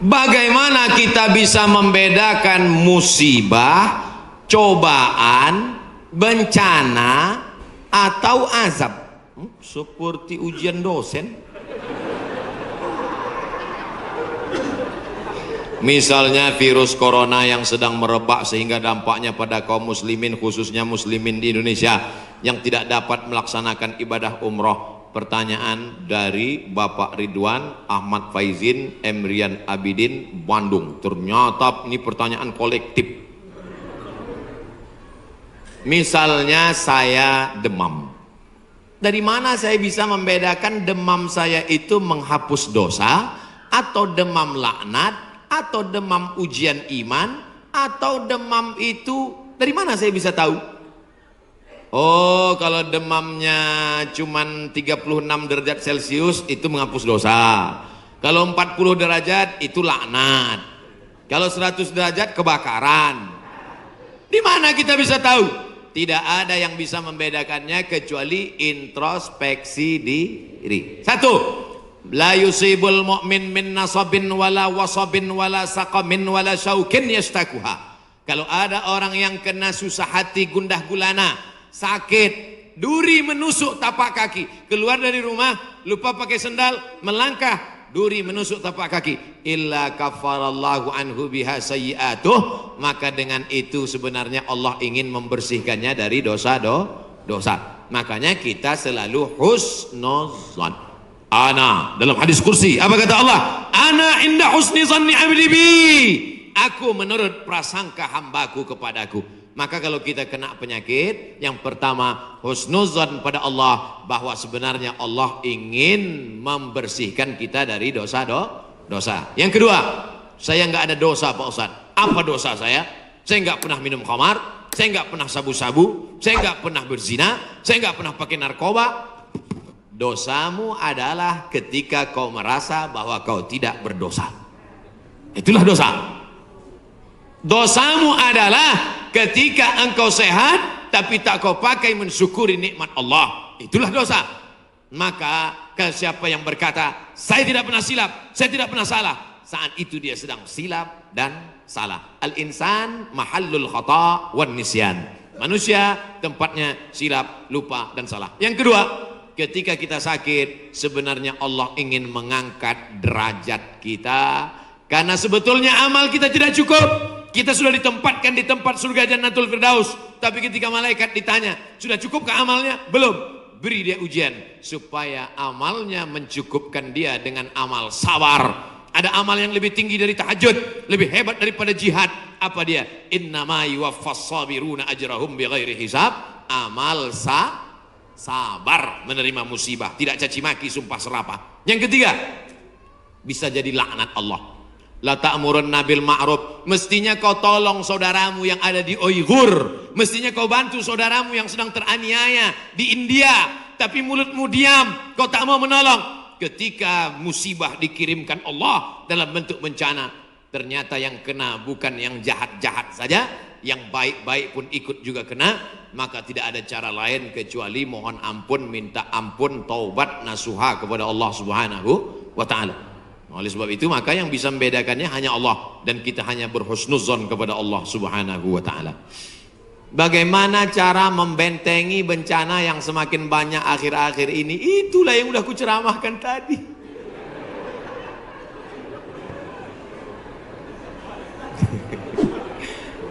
Bagaimana kita bisa membedakan musibah, cobaan, bencana, atau azab? Seperti ujian dosen. Misalnya virus corona yang sedang merebak sehingga dampaknya pada kaum muslimin, khususnya muslimin di Indonesia yang tidak dapat melaksanakan ibadah umroh. Pertanyaan dari Bapak Ridwan Ahmad Faizin Emrian Abidin, Bandung. Ternyata ini pertanyaan kolektif. Misalnya saya demam. Dari mana saya bisa membedakan demam saya itu menghapus dosa, atau demam laknat, atau demam ujian iman, atau demam itu dari mana saya bisa tahu? Oh, kalau demamnya cuman 36 derajat Celcius itu menghapus dosa. Kalau 40 derajat itu laknat. Kalau 100 derajat kebakaran. Di mana kita bisa tahu? Tidak ada yang bisa membedakannya kecuali introspeksi diri. Satu, la yusibul mu'min min nasabin wala wasabin wala saqamin wala syaukin yastakuha. Kalau ada orang yang kena susah hati, gundah gulana, sakit, duri menusuk tapak kaki, keluar dari rumah lupa pakai sendal, melangkah, duri menusuk tapak kaki, illa kafarallahu anhu biha sayyi'atuh, maka dengan itu sebenarnya Allah ingin membersihkannya dari dosa. Makanya kita selalu husnuzan. Ana, dalam hadis kursi apa kata Allah? Ana inda husni zanni abdi bi, aku menurut prasangka hambaku kepadaku. Maka kalau kita kena penyakit, yang pertama husnuzan pada Allah, bahwa sebenarnya Allah ingin membersihkan kita dari dosa. Yang kedua, saya nggak ada dosa Pak Ustadz. Apa dosa saya? Saya nggak pernah minum khamar, saya nggak pernah sabu-sabu, saya nggak pernah berzina, saya nggak pernah pakai narkoba. Dosamu adalah ketika kau merasa bahwa kau tidak berdosa. Itulah dosa. Dosamu adalah ketika engkau sehat tapi tak kau pakai mensyukuri nikmat Allah. Itulah dosa. Maka ke siapa yang berkata saya tidak pernah silap, saya tidak pernah salah, saat itu dia sedang silap dan salah. Al-insan mahallul khata' wan nisyan. Manusia tempatnya silap, lupa dan salah. Yang kedua, ketika kita sakit, sebenarnya Allah ingin mengangkat derajat kita, karena sebetulnya amal kita tidak cukup. Kita sudah ditempatkan di tempat surga Jannatul Firdaus, tapi ketika malaikat ditanya, sudah cukupkah amalnya? Belum. Beri dia ujian supaya amalnya mencukupkan dia dengan amal sabar. Ada amal yang lebih tinggi dari tahajud, lebih hebat daripada jihad. Apa dia? Innama yuwaffas sabiruna ajrahum bighairi hisab. Amal sabar menerima musibah, tidak caci maki, sumpah serapah. Yang ketiga, bisa jadi laknat Allah. La ta'murunna bil ma'ruf, mestinya kau tolong saudaramu yang ada di Uighur, mestinya kau bantu saudaramu yang sedang teraniaya di India, tapi mulutmu diam, kau tak mau menolong. Ketika musibah dikirimkan Allah dalam bentuk bencana, ternyata yang kena bukan yang jahat-jahat saja, yang baik-baik pun ikut juga kena. Maka tidak ada cara lain kecuali mohon ampun, minta ampun, taubat nasuha kepada Allah Subhanahu wa ta'ala. Oleh sebab itu maka yang bisa membedakannya hanya Allah, dan kita hanya berhusnuzon kepada Allah Subhanahu wa ta'ala. Bagaimana cara membentengi bencana yang semakin banyak akhir-akhir ini? Itulah yang udah kuceramahkan tadi.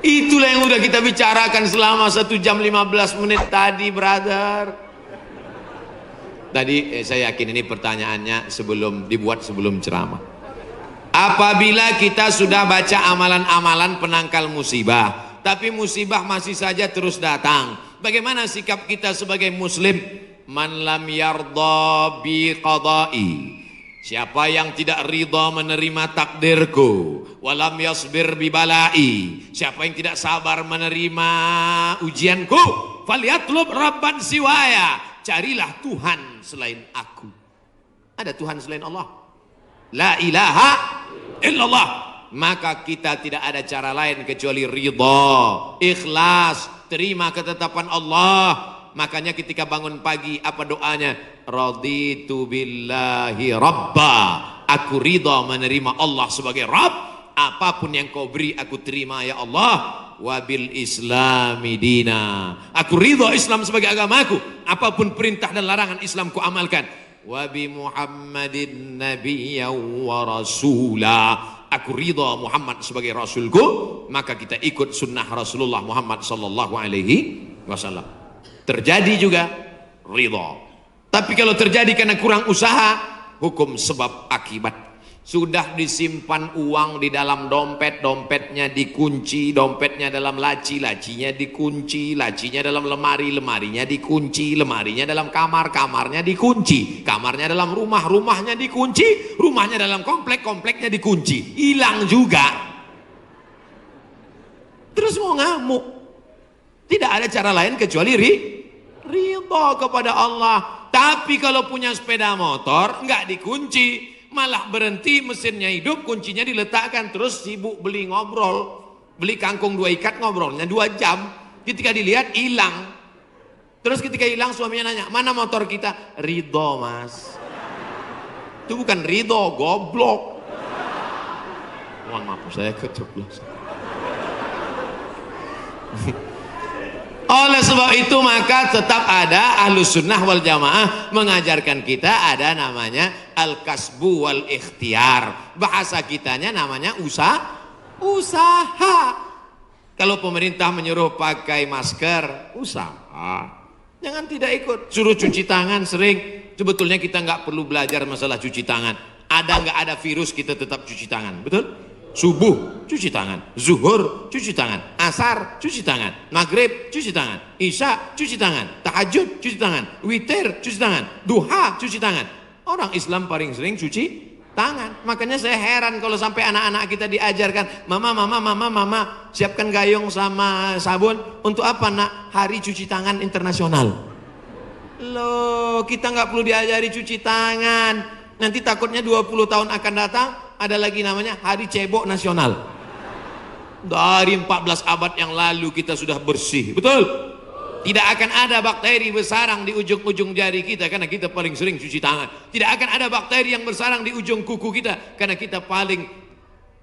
Itulah yang udah kita bicarakan selama 1 jam 15 menit tadi, brother. Tadi saya yakin ini pertanyaannya sebelum ceramah. Apabila kita sudah baca amalan-amalan penangkal musibah, tapi musibah masih saja terus datang, bagaimana sikap kita sebagai muslim? Man lam yardha bi qada'i, siapa yang tidak ridha menerima takdirku, walam yasbir bi balai, siapa yang tidak sabar menerima ujianku, falyatlub rabban siwaya, carilah Tuhan selain aku. Ada Tuhan selain Allah? La ilaha illallah. Maka kita tidak ada cara lain kecuali ridha, ikhlas, terima ketetapan Allah. Makanya ketika bangun pagi apa doanya? Raditu billahi rabba. Aku ridha menerima Allah sebagai Rabb. Apapun yang kau beri aku terima ya Allah. Wabil islami dina. Aku ridha Islam sebagai agamaku. Apapun perintah dan larangan Islam ku amalkan. Wabi Muhammadin nabiyya wa rasula. Aku ridha Muhammad sebagai rasulku, maka kita ikut sunnah Rasulullah Muhammad sallallahu alaihi wasallam. Terjadi juga ridha. Tapi kalau terjadi karena kurang usaha, hukum sebab akibat. Sudah disimpan uang di dalam dompet, dompetnya dikunci, dompetnya dalam laci, lacinya dikunci, lacinya dalam lemari, lemarinya dikunci, lemarinya dalam kamar, kamarnya dikunci, kamarnya dalam rumah, rumahnya dikunci, rumahnya dalam komplek, kompleknya dikunci, hilang juga. Terus mau ngamuk. Tidak ada cara lain kecuali ridha kepada Allah. Tapi kalau punya sepeda motor nggak dikunci, malah berhenti, mesinnya hidup, kuncinya diletakkan, terus sibuk beli ngobrol, beli kangkung 2 ikat, ngobrolnya 2 jam. Ketika dilihat hilang. Terus ketika hilang suaminya nanya, mana motor kita? Ridho mas. Itu bukan ridho, goblok. Mohon maaf saya keceplosan. Oleh sebab itu maka tetap ada Ahlus Sunnah wal Jamaah mengajarkan kita ada namanya al-kasbu wal ikhtiar. Bahasa kitanya namanya usaha. Kalau pemerintah menyuruh pakai masker, usaha. Jangan tidak ikut. Suruh cuci tangan sering. Sebetulnya kita nggak perlu belajar masalah cuci tangan. Ada nggak ada virus kita tetap cuci tangan, betul? Subuh cuci tangan, zuhur cuci tangan, asar cuci tangan, maghrib cuci tangan, isya cuci tangan, tahajud cuci tangan, witir cuci tangan, duha cuci tangan. Orang Islam paling sering cuci tangan. Makanya saya heran kalau sampai anak-anak kita diajarkan, mama siapkan gayung sama sabun. Untuk apa nak? Hari cuci tangan internasional. Loh, kita nggak perlu diajari cuci tangan. Nanti takutnya 20 tahun akan datang ada lagi namanya Hari Cebok Nasional. Dari 14 abad yang lalu kita sudah bersih, betul? Tidak akan ada bakteri bersarang di ujung-ujung jari kita karena kita paling sering cuci tangan. Tidak akan ada bakteri yang bersarang di ujung kuku kita karena kita paling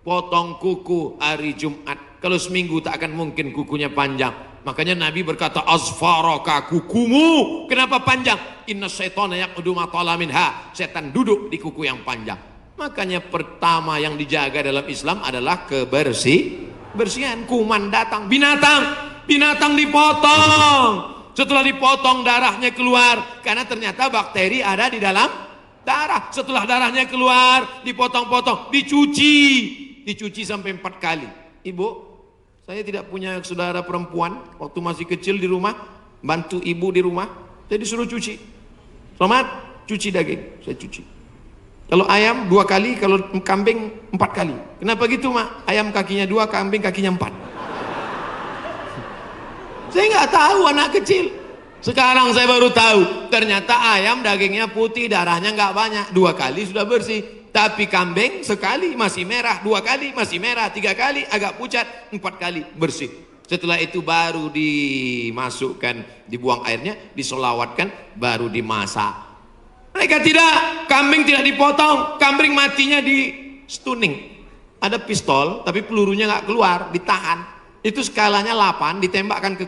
potong kuku hari Jumat. Kalau seminggu tak akan mungkin kukunya panjang. Makanya Nabi berkata, asfaraka, kukumu kenapa panjang? Inna syaitana yaqudu ma tala minha. Setan duduk di kuku yang panjang. Makanya pertama yang dijaga dalam Islam adalah kebersihan. Kuman datang, binatang dipotong. Setelah dipotong darahnya keluar karena ternyata bakteri ada di dalam darah. Setelah darahnya keluar, dipotong-potong, dicuci sampai 4 kali. Ibu, saya tidak punya saudara perempuan. Waktu masih kecil di rumah, bantu ibu di rumah, saya disuruh cuci. Selamat, cuci daging, saya cuci. Kalau ayam 2 kali, kalau kambing 4 kali. Kenapa gitu mak? Ayam kakinya 2, kambing kakinya 4. Saya nggak tahu anak kecil. Sekarang saya baru tahu. Ternyata ayam dagingnya putih, darahnya nggak banyak. 2 kali sudah bersih. Tapi kambing sekali masih merah, 2 kali masih merah, 3 kali agak pucat, 4 kali bersih. Setelah itu baru dimasukkan, dibuang airnya, disolawatkan, baru dimasak. Mereka tidak, kambing tidak dipotong, kambing matinya di stunning. Ada pistol, tapi pelurunya nggak keluar, ditahan. Itu skalanya 8, ditembakkan ke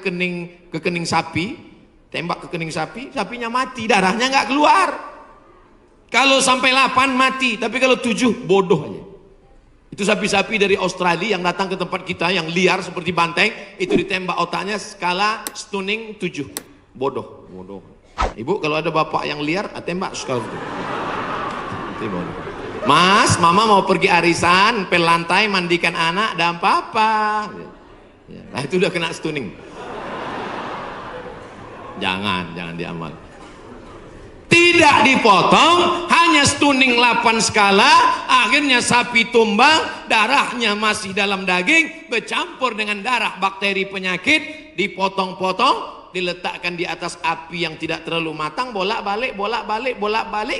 kening sapi, tembak ke kening sapi, sapinya mati, darahnya nggak keluar. Kalau sampai 8 mati, tapi kalau 7 bodoh aja. Itu sapi-sapi dari Australia yang datang ke tempat kita, yang liar seperti banteng, itu ditembak otaknya skala stunning 7, bodoh. Ibu kalau ada bapak yang liar, tembak sekali. Mas, mama mau pergi arisan, pel lantai, mandikan anak, dan papa. Nah itu udah kena stunning. Jangan diamal. Tidak dipotong, hanya stunning 8 skala, akhirnya sapi tumbang, darahnya masih dalam daging, bercampur dengan darah bakteri penyakit, dipotong-potong, diletakkan di atas api yang tidak terlalu matang, bolak-balik,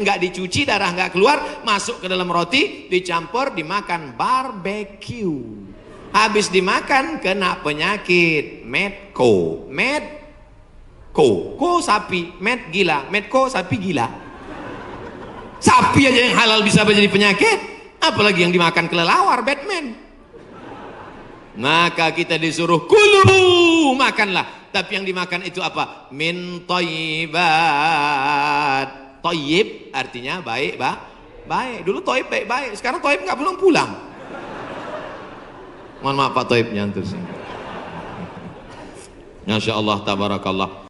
nggak dicuci, darah nggak keluar, masuk ke dalam roti, dicampur, dimakan, barbecue. Habis dimakan kena penyakit medco. Ko sapi, met gila, metko sapi gila. Sapi aja yang halal bisa menjadi penyakit, apalagi yang dimakan kelelawar, Batman. Maka kita disuruh kulu, makanlah. Tapi yang dimakan itu apa? Min thayyibat. Thayyib artinya baik, baik. Dulu thayyib baik-baik, sekarang thayyib nggak pulang-pulang. Mohon maaf Pak Thayyib nyantur sini. Masya Allah, tabarakallah.